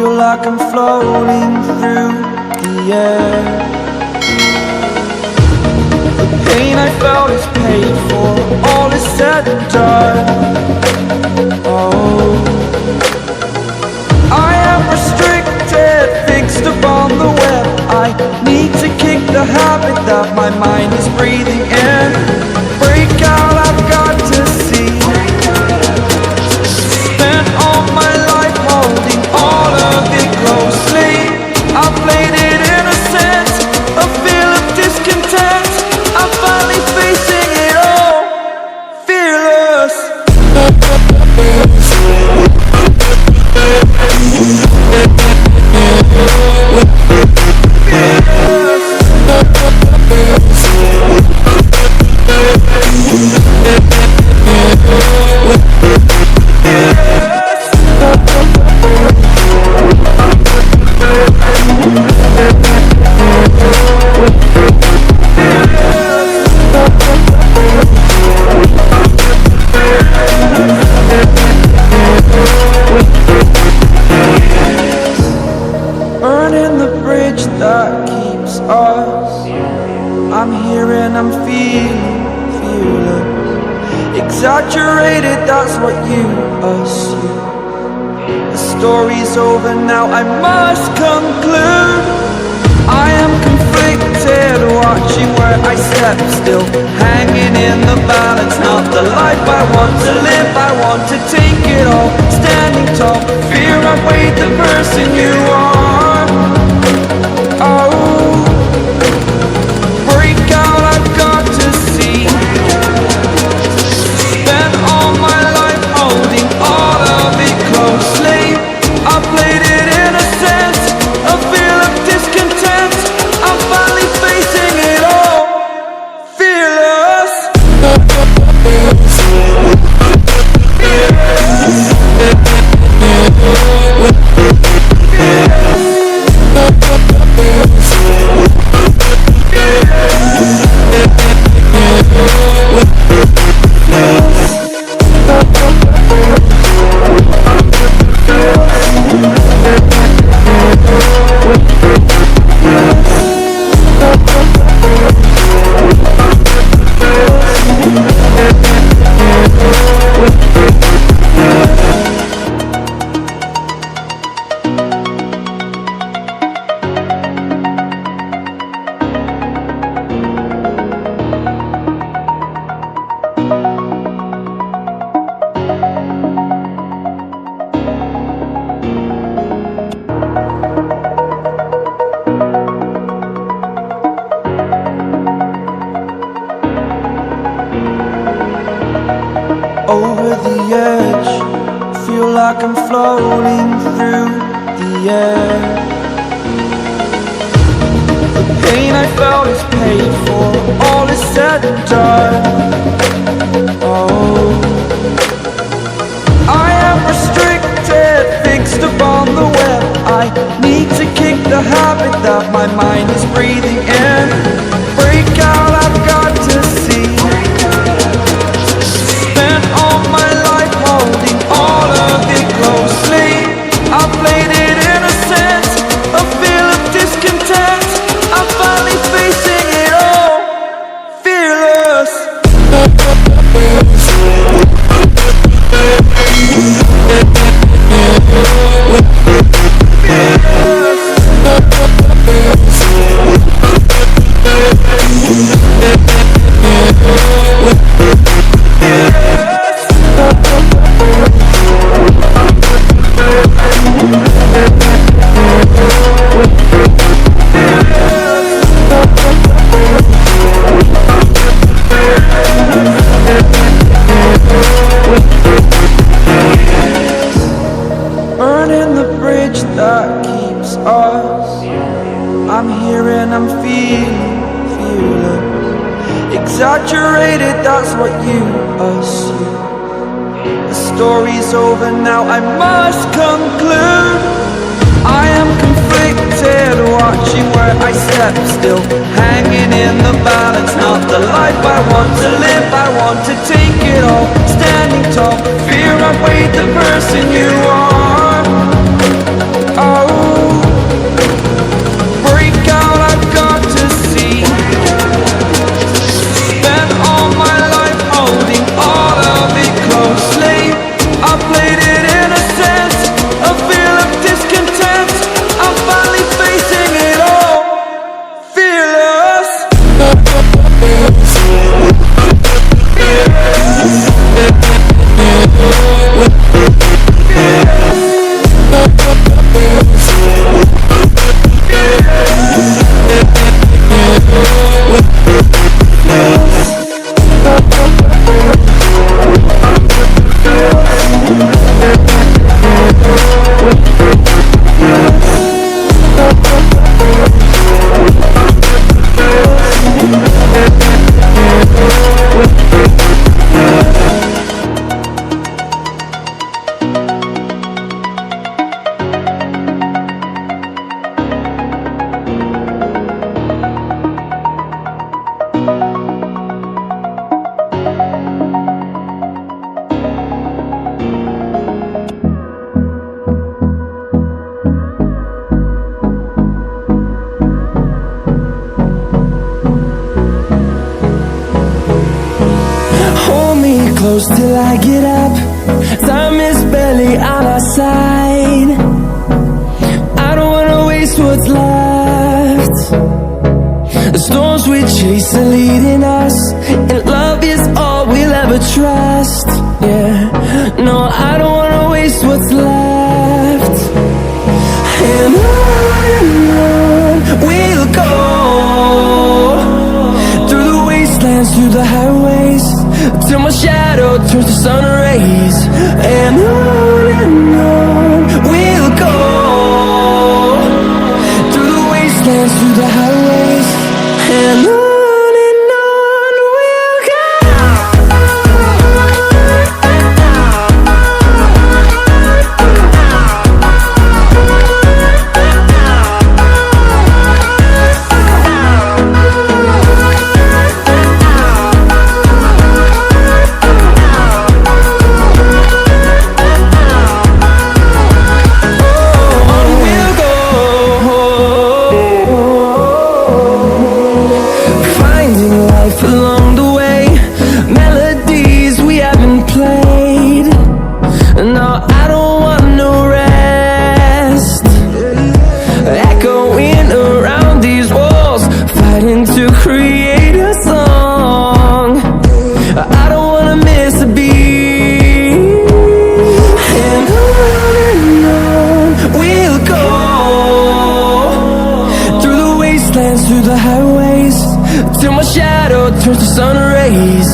feel like I'm floating through the air. The pain I felt is paid for, all is said and done. Oh, I am restricted, fixed upon the web. I need to kick the habit that my mind is breathing in. Break out, I've got to see. Spent all my life holding all of it closely. I played it innocent, a feel of discontent. I'm finally facing it all, fearless. Burning the bridge that keeps us. I'm here and I'm feeling fearless. Exaggerated, that's what you assume. The story's over now, I must conclude. I am conflicted, watching where I step still, hanging in the balance. Not the life I want to live, I want to take it all. Standing tall, fear I've weighed the person you are. Oh, break out, I've got to see. Spent all my life holding all of it closely. I played it innocent, a feel of discontent. I'm finally facing it all, fearless. Over the edge, feel like I'm floating through the air. The pain I felt is paid for, all is said and done. Oh, I am restricted, fixed upon the web. I need to kick the habit that my mind is breathing in. Break out, I've got to see. Spent all my life holding all of it closely. I played it innocent, a feel of discontent. I'm finally facing it all, fearless. Burning the bridge that keeps us. I'm here and I'm feeling fearless. Exaggerated, that's what you assume. The story's over now, I must conclude. I am conflicted, watching where I step still, hanging in the balance. Not the life I want to live, I want to take it all. Standing tall, fear I've weighed the person you are. close till I get up. Time is barely on our side. I don't wanna waste what's left. The storms we chase are leading us, and love is all we'll ever trust. Yeah, no, I don't wanna waste what's left. And on we'll go, through the wastelands, through the highways, till my shadow turns to sun rays. And on we'll go, through the wastelands, through the highways, and on we'll go. Along the way, melodies we haven't played. No, I don't want no rest. Echoing around these walls, fighting to create a song. I don't wanna miss a beat. And on we'll go, through the wastelands, through the highways, till my shadow turns to sun rays.